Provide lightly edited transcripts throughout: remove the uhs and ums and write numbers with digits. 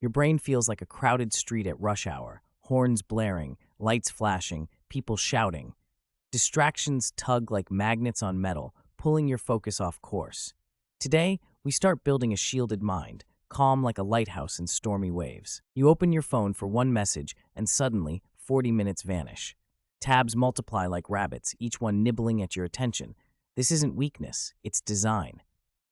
Your brain feels like a crowded street at rush hour, horns blaring, lights flashing, people shouting. Distractions tug like magnets on metal, pulling your focus off course. Today, we start building a shielded mind, calm like a lighthouse in stormy waves. You open your phone for one message, and suddenly, 40 minutes vanish. Tabs multiply like rabbits, each one nibbling at your attention. This isn't weakness, it's design.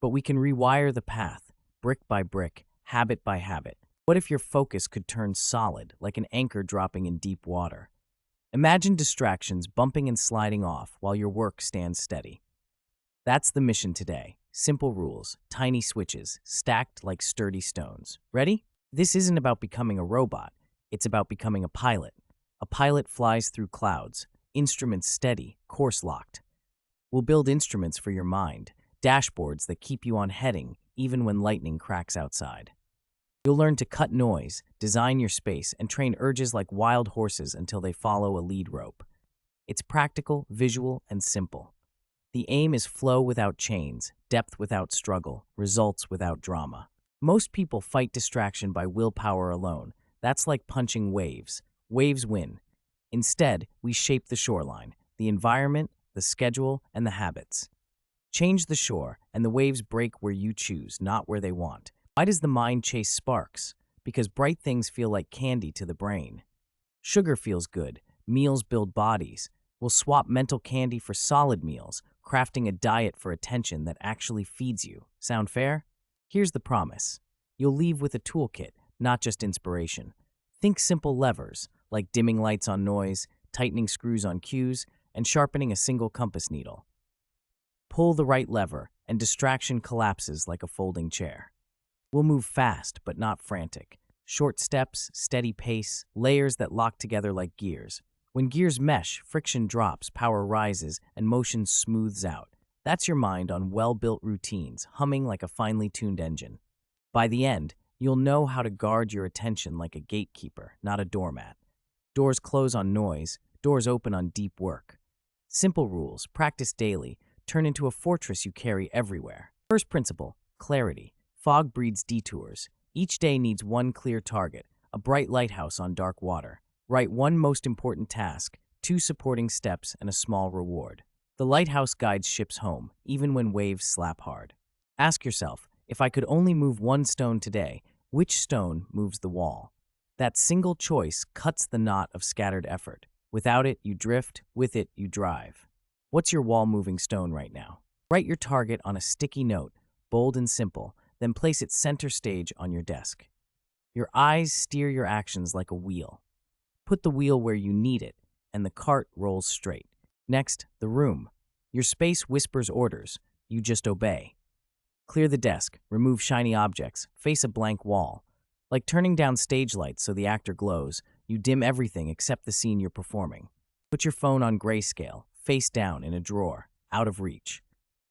But we can rewire the path, brick by brick, habit by habit. What if your focus could turn solid, like an anchor dropping in deep water? Imagine distractions bumping and sliding off while your work stands steady. That's the mission today. Simple rules, tiny switches, stacked like sturdy stones. Ready? This isn't about becoming a robot. It's about becoming a pilot. A pilot flies through clouds, instruments steady, course locked. We'll build instruments for your mind, dashboards that keep you on heading even when lightning cracks outside. You'll learn to cut noise, design your space, and train urges like wild horses until they follow a lead rope. It's practical, visual, and simple. The aim is flow without chains, depth without struggle, results without drama. Most people fight distraction by willpower alone. That's like punching waves. Waves win. Instead, we shape the shoreline, the environment, the schedule, and the habits. Change the shore, and the waves break where you choose, not where they want. Why does the mind chase sparks? Because bright things feel like candy to the brain. Sugar feels good. Meals build bodies. We'll swap mental candy for solid meals, crafting a diet for attention that actually feeds you. Sound fair? Here's the promise. You'll leave with a toolkit, not just inspiration. Think simple levers, like dimming lights on noise, tightening screws on cues, and sharpening a single compass needle. Pull the right lever, and distraction collapses like a folding chair. We'll move fast, but not frantic. Short steps, steady pace, layers that lock together like gears. When gears mesh, friction drops, power rises, and motion smooths out. That's your mind on well-built routines, humming like a finely tuned engine. By the end, you'll know how to guard your attention like a gatekeeper, not a doormat. Doors close on noise, doors open on deep work. Simple rules, practice daily, turn into a fortress you carry everywhere. First principle, clarity. Fog breeds detours. Each day needs one clear target, a bright lighthouse on dark water. Write one most important task, 2 supporting steps, and a small reward. The lighthouse guides ships home, even when waves slap hard. Ask yourself, if I could only move one stone today, which stone moves the wall? That single choice cuts the knot of scattered effort. Without it, you drift. With it, you drive. What's your wall-moving stone right now? Write your target on a sticky note, bold and simple, then place it center stage on your desk. Your eyes steer your actions like a wheel. Put the wheel where you need it, and the cart rolls straight. Next, the room. Your space whispers orders. You just obey. Clear the desk, remove shiny objects, face a blank wall. Like turning down stage lights so the actor glows, you dim everything except the scene you're performing. Put your phone on grayscale, face down in a drawer, out of reach.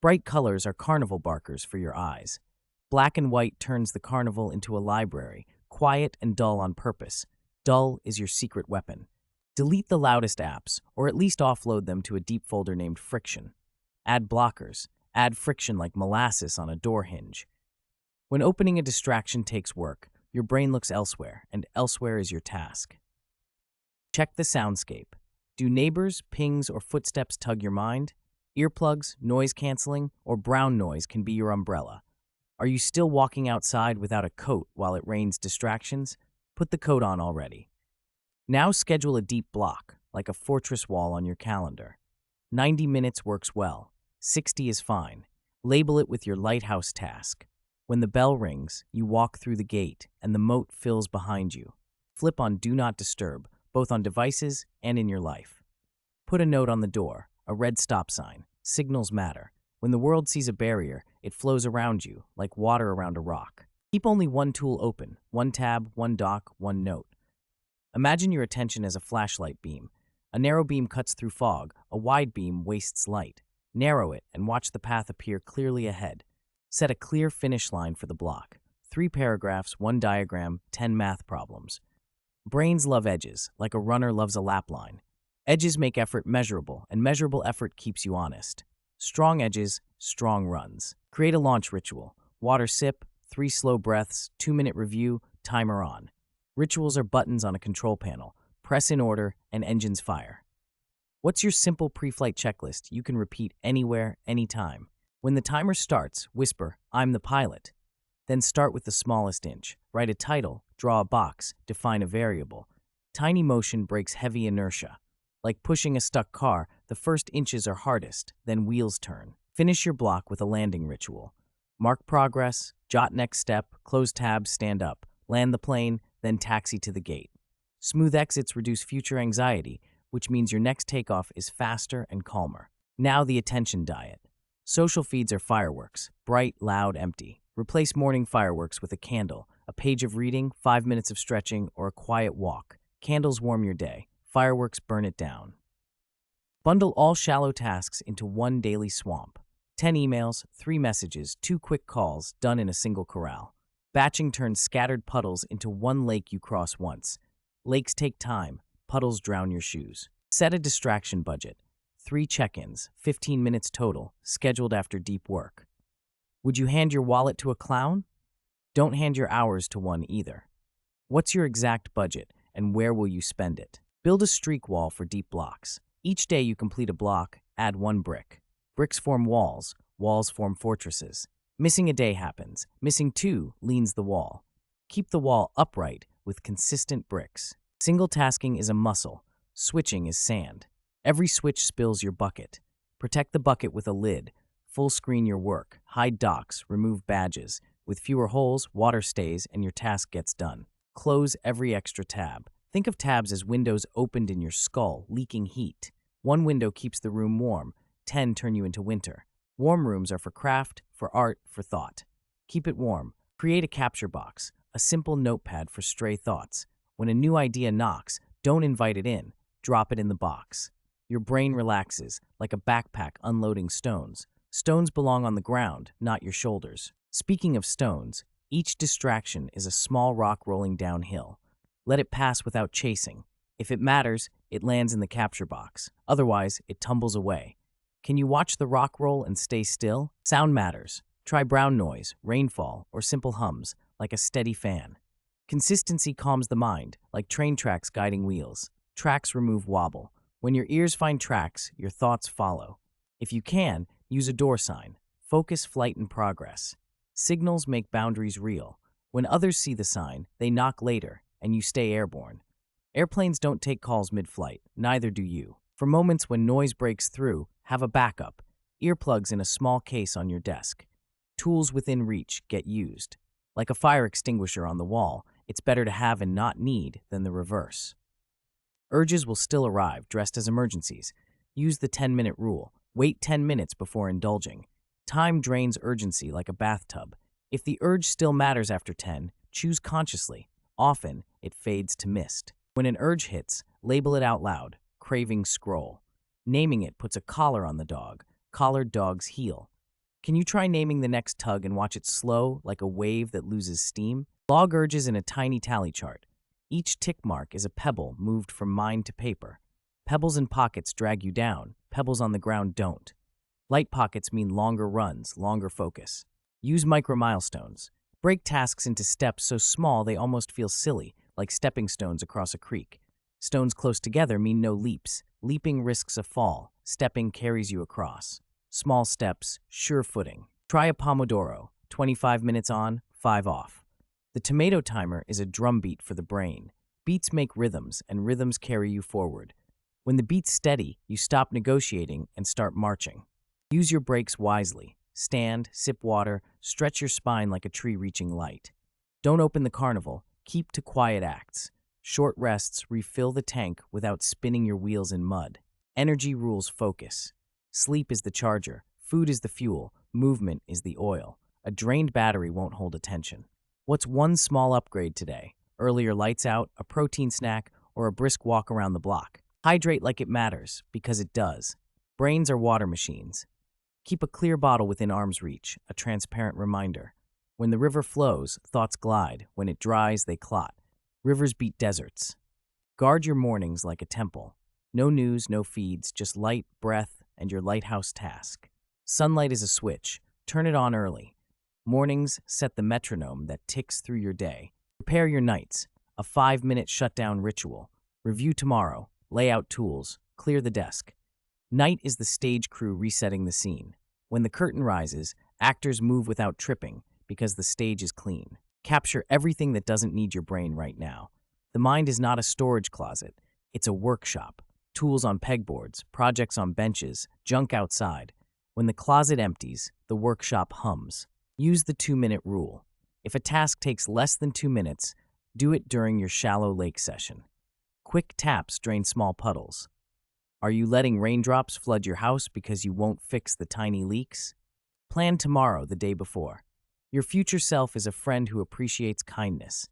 Bright colors are carnival barkers for your eyes. Black and white turns the carnival into a library, quiet and dull on purpose. Dull is your secret weapon. Delete the loudest apps, or at least offload them to a deep folder named Friction. Add blockers. Add friction like molasses on a door hinge. When opening a distraction takes work, your brain looks elsewhere, and elsewhere is your task. Check the soundscape. Do neighbors, pings, or footsteps tug your mind? Earplugs, noise canceling, or brown noise can be your umbrella. Are you still walking outside without a coat while it rains distractions? Put the coat on already. Now schedule a deep block, like a fortress wall on your calendar. 90 minutes works well. 60 is fine. Label it with your lighthouse task. When the bell rings, you walk through the gate, and the moat fills behind you. Flip on Do Not Disturb, both on devices and in your life. Put a note on the door, a red stop sign. Signals matter. When the world sees a barrier, it flows around you, like water around a rock. Keep only one tool open, one tab, one dock, one note. Imagine your attention as a flashlight beam. A narrow beam cuts through fog, a wide beam wastes light. Narrow it and watch the path appear clearly ahead. Set a clear finish line for the block. 3 paragraphs, 1 diagram, 10 math problems. Brains love edges, like a runner loves a lap line. Edges make effort measurable, and measurable effort keeps you honest. Strong edges, strong runs. Create a launch ritual. Water sip, 3 slow breaths, 2-minute review, timer on. Rituals are buttons on a control panel. Press in order and engines fire. What's your simple pre-flight checklist you can repeat anywhere, anytime? When the timer starts, whisper, "I'm the pilot." Then start with the smallest inch. Write a title, draw a box, define a variable. Tiny motion breaks heavy inertia. Like pushing a stuck car, the first inches are hardest, then wheels turn. Finish your block with a landing ritual. Mark progress, jot next step, close tabs, stand up, land the plane, then taxi to the gate. Smooth exits reduce future anxiety, which means your next takeoff is faster and calmer. Now the attention diet. Social feeds are fireworks, bright, loud, empty. Replace morning fireworks with a candle, a page of reading, 5 minutes of stretching, or a quiet walk. Candles warm your day. Fireworks burn it down. Bundle all shallow tasks into one daily swamp. 10 emails, 3 messages, 2 quick calls, done in a single corral. Batching turns scattered puddles into one lake you cross once. Lakes take time. Puddles drown your shoes. Set a distraction budget. 3 check-ins, 15 minutes total, scheduled after deep work. Would you hand your wallet to a clown? Don't hand your hours to one either. What's your exact budget, and where will you spend it? Build a streak wall for deep blocks. Each day you complete a block, add 1 brick. Bricks form walls, walls form fortresses. Missing a day happens. Missing 2 leans the wall. Keep the wall upright with consistent bricks. Single tasking is a muscle. Switching is sand. Every switch spills your bucket. Protect the bucket with a lid. Full screen your work. Hide docs, remove badges. With fewer holes, water stays, and your task gets done. Close every extra tab. Think of tabs as windows opened in your skull, leaking heat. 1 window keeps the room warm. 10 turn you into winter. Warm rooms are for craft, for art, for thought. Keep it warm. Create a capture box, a simple notepad for stray thoughts. When a new idea knocks, don't invite it in. Drop it in the box. Your brain relaxes, like a backpack unloading stones. Stones belong on the ground, not your shoulders. Speaking of stones, each distraction is a small rock rolling downhill. Let it pass without chasing. If it matters, it lands in the capture box. Otherwise, it tumbles away. Can you watch the rock roll and stay still? Sound matters. Try brown noise, rainfall, or simple hums, like a steady fan. Consistency calms the mind, like train tracks guiding wheels. Tracks remove wobble. When your ears find tracks, your thoughts follow. If you can, use a door sign. Focus, flight, and progress. Signals make boundaries real. When others see the sign, they knock later, and you stay airborne. Airplanes don't take calls mid-flight, neither do you. For moments when noise breaks through, have a backup. Earplugs in a small case on your desk. Tools within reach get used. Like a fire extinguisher on the wall, it's better to have and not need than the reverse. Urges will still arrive, dressed as emergencies. Use the 10-minute rule. Wait 10 minutes before indulging. Time drains urgency like a bathtub. If the urge still matters after 10, choose consciously. Often, it fades to mist. When an urge hits, label it out loud. Craving scroll. Naming it puts a collar on the dog. Collared dogs heal. Can you try naming the next tug and watch it slow like a wave that loses steam? Log urges in a tiny tally chart. Each tick mark is a pebble moved from mind to paper. Pebbles in pockets drag you down. Pebbles on the ground don't. Light pockets mean longer runs, longer focus. Use micro milestones. Break tasks into steps so small they almost feel silly, like stepping stones across a creek. Stones close together mean no leaps. Leaping risks a fall. Stepping carries you across. Small steps, sure footing. Try a Pomodoro. 25 minutes on, 5 off. The tomato timer is a drumbeat for the brain. Beats make rhythms, and rhythms carry you forward. When the beat's steady, you stop negotiating and start marching. Use your breaks wisely. Stand, sip water, stretch your spine like a tree reaching light. Don't open the carnival. Keep to quiet acts. Short rests refill the tank without spinning your wheels in mud. Energy rules focus. Sleep is the charger. Food is the fuel. Movement is the oil. A drained battery won't hold attention. What's one small upgrade today? Earlier lights out, a protein snack, or a brisk walk around the block? Hydrate like it matters, because it does. Brains are water machines. Keep a clear bottle within arm's reach, a transparent reminder. When the river flows, thoughts glide. When it dries, they clot. Rivers beat deserts. Guard your mornings like a temple. No news, no feeds, just light, breath, and your lighthouse task. Sunlight is a switch. Turn it on early. Mornings set the metronome that ticks through your day. Prepare your nights, a 5-minute shutdown ritual. Review tomorrow, lay out tools, clear the desk. Night is the stage crew resetting the scene. When the curtain rises, actors move without tripping because the stage is clean. Capture everything that doesn't need your brain right now. The mind is not a storage closet, it's a workshop. Tools on pegboards, projects on benches, junk outside. When the closet empties, the workshop hums. Use the 2-minute rule. If a task takes less than 2 minutes, do it during your shallow lake session. Quick taps drain small puddles. Are you letting raindrops flood your house because you won't fix the tiny leaks? Plan tomorrow the day before. Your future self is a friend who appreciates kindness.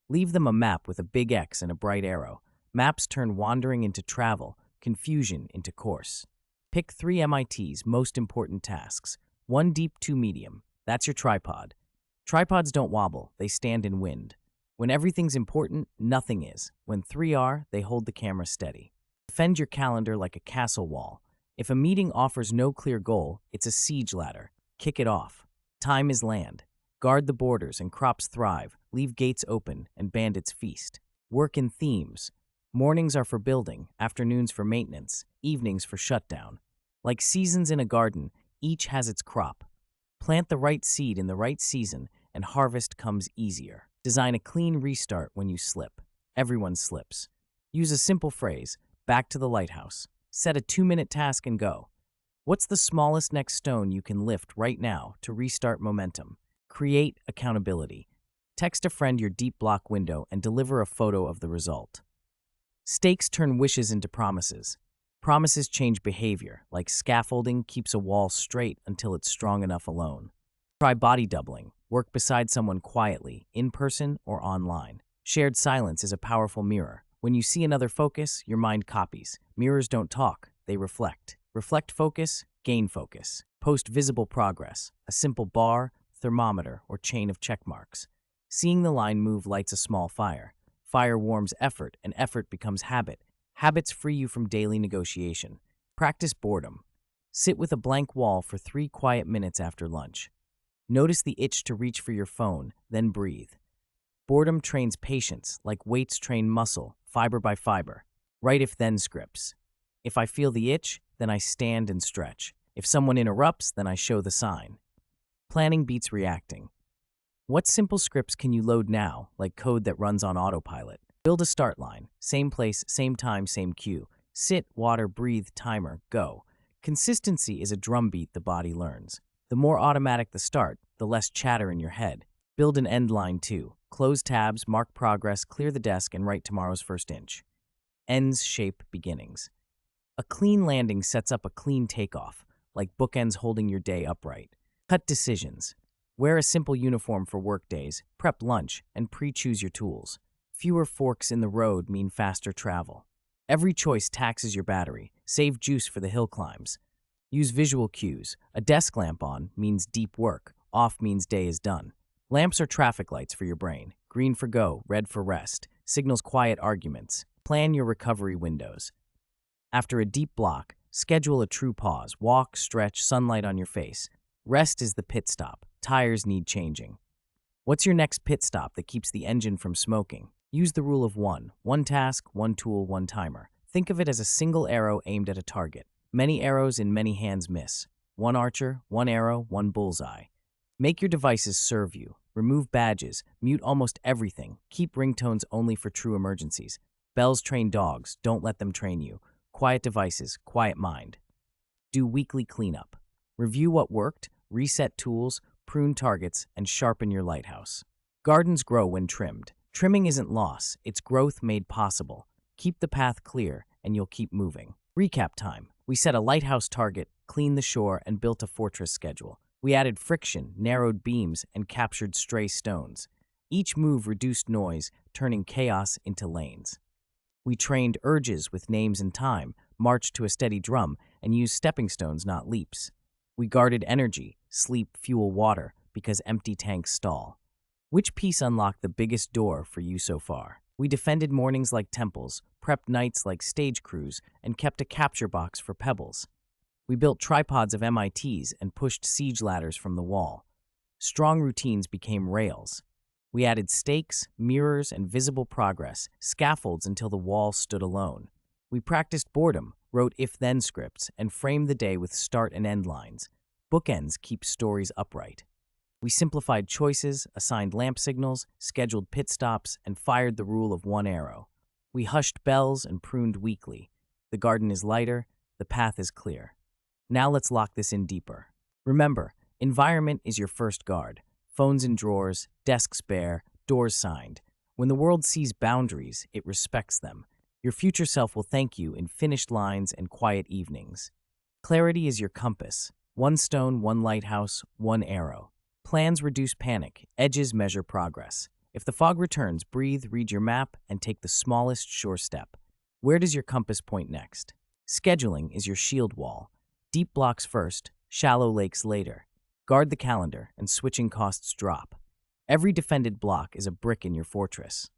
Leave them a map with a big X and a bright arrow. Maps turn wandering into travel, confusion into course. Pick 3 MIT's most important tasks. 1 deep, 2 medium. That's your tripod. Tripods don't wobble, they stand in wind. When everything's important, nothing is. When 3 are, they hold the camera steady. Defend your calendar like a castle wall. If a meeting offers no clear goal, it's a siege ladder. Kick it off. Time is land. Guard the borders and crops thrive. Leave gates open and bandits feast. Work in themes. Mornings are for building, afternoons for maintenance, evenings for shutdown. Like seasons in a garden, each has its crop. Plant the right seed in the right season, and harvest comes easier. Design a clean restart when you slip. Everyone slips. Use a simple phrase, back to the lighthouse. Set a 2-minute task and go. What's the smallest next stone you can lift right now to restart momentum? Create accountability. Text a friend your deep block window and deliver a photo of the result. Stakes turn wishes into promises. Promises change behavior, like scaffolding keeps a wall straight until it's strong enough alone. Try body doubling. Work beside someone quietly, in person or online. Shared silence is a powerful mirror. When you see another focus, your mind copies. Mirrors don't talk, they reflect. Reflect focus, gain focus. Post visible progress, a simple bar, thermometer, or chain of check marks. Seeing the line move lights a small fire. Fire warms effort, and effort becomes habit. Habits free you from daily negotiation. Practice boredom. Sit with a blank wall for 3 quiet minutes after lunch. Notice the itch to reach for your phone, then breathe. Boredom trains patience, like weights train muscle, fiber by fiber. Write if-then scripts. If I feel the itch, then I stand and stretch. If someone interrupts, then I show the sign. Planning beats reacting. What simple scripts can you load now, like code that runs on autopilot? Build a start line. Same place, same time, same cue. Sit, water, breathe, timer, go. Consistency is a drumbeat the body learns. The more automatic the start, the less chatter in your head. Build an end line too. Close tabs, mark progress, clear the desk, and write tomorrow's first inch. Ends shape beginnings. A clean landing sets up a clean takeoff, like bookends holding your day upright. Cut decisions. Wear a simple uniform for work days, prep lunch, and pre-choose your tools. Fewer forks in the road mean faster travel. Every choice taxes your battery. Save juice for the hill climbs. Use visual cues. A desk lamp on means deep work. Off means day is done. Lamps are traffic lights for your brain. Green for go, red for rest. Signals quiet arguments. Plan your recovery windows. After a deep block, schedule a true pause. Walk, stretch, sunlight on your face. Rest is the pit stop. Tires need changing. What's your next pit stop that keeps the engine from smoking? Use the rule of 1. 1 task, 1 tool, 1 timer. Think of it as a single arrow aimed at a target. Many arrows in many hands miss. 1 archer, 1 arrow, 1 bullseye. Make your devices serve you. Remove badges. Mute almost everything. Keep ringtones only for true emergencies. Bells train dogs. Don't let them train you. Quiet devices, quiet mind. Do weekly cleanup. Review what worked, reset tools, prune targets, and sharpen your lighthouse. Gardens grow when trimmed. Trimming isn't loss, it's growth made possible. Keep the path clear, and you'll keep moving. Recap time. We set a lighthouse target, cleaned the shore, and built a fortress schedule. We added friction, narrowed beams, and captured stray stones. Each move reduced noise, turning chaos into lanes. We trained urges with names and time, marched to a steady drum, and used stepping stones, not leaps. We guarded energy, sleep, fuel, water, because empty tanks stall. Which piece unlocked the biggest door for you so far? We defended mornings like temples, prepped nights like stage crews, and kept a capture box for pebbles. We built tripods of MITs and pushed siege ladders from the wall. Strong routines became rails. We added stakes, mirrors, and visible progress, scaffolds until the wall stood alone. We practiced boredom, wrote if-then scripts, and framed the day with start and end lines. Bookends keep stories upright. We simplified choices, assigned lamp signals, scheduled pit stops, and fired the rule of one arrow. We hushed bells and pruned weekly. The garden is lighter, the path is clear. Now let's lock this in deeper. Remember, environment is your first guard. Phones in drawers, desks bare, doors signed. When the world sees boundaries, it respects them. Your future self will thank you in finished lines and quiet evenings. Clarity is your compass. One stone, one lighthouse, one arrow. Plans reduce panic, edges measure progress. If the fog returns, breathe, read your map, and take the smallest sure step. Where does your compass point next? Scheduling is your shield wall. Deep blocks first, shallow lakes later. Guard the calendar, and switching costs drop. Every defended block is a brick in your fortress.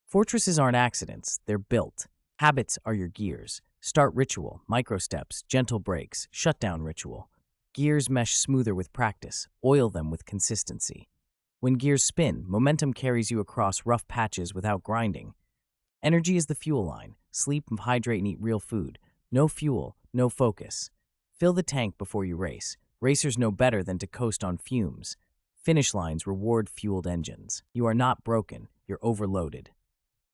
Fortresses aren't accidents, they're built. Habits are your gears. Start ritual, micro steps, gentle breaks, shutdown ritual. Gears mesh smoother with practice, oil them with consistency. When gears spin, momentum carries you across rough patches without grinding. Energy is the fuel line. Sleep, hydrate, and eat real food. No fuel, no focus. Fill the tank before you race. Racers know better than to coast on fumes. Finish lines reward fueled engines. You are not broken, you're overloaded.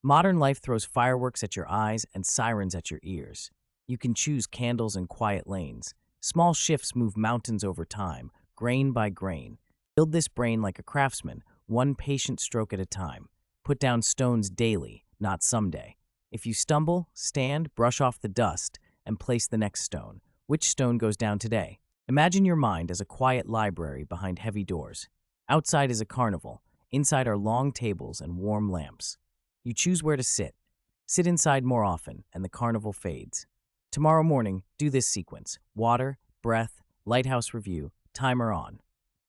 Modern life throws fireworks at your eyes and sirens at your ears. You can choose candles and quiet lanes. Small shifts move mountains over time, grain by grain. Build this brain like a craftsman, one patient stroke at a time. Put down stones daily, not someday. If you stumble, stand, brush off the dust, and place the next stone. Which stone goes down today? Imagine your mind as a quiet library behind heavy doors. Outside is a carnival. Inside are long tables and warm lamps. You choose where to sit. Sit inside more often, and the carnival fades. Tomorrow morning, do this sequence. Water, breath, lighthouse review, timer on.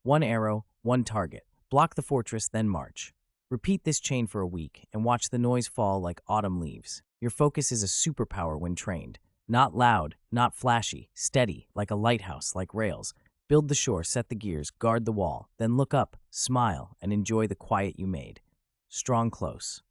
One arrow, one target. Block the fortress, then march. Repeat this chain for a week and watch the noise fall like autumn leaves. Your focus is a superpower when trained. Not loud, not flashy, steady, like a lighthouse, like rails. Build the shore, set the gears, guard the wall, then look up, smile, and enjoy the quiet you made. Strong close.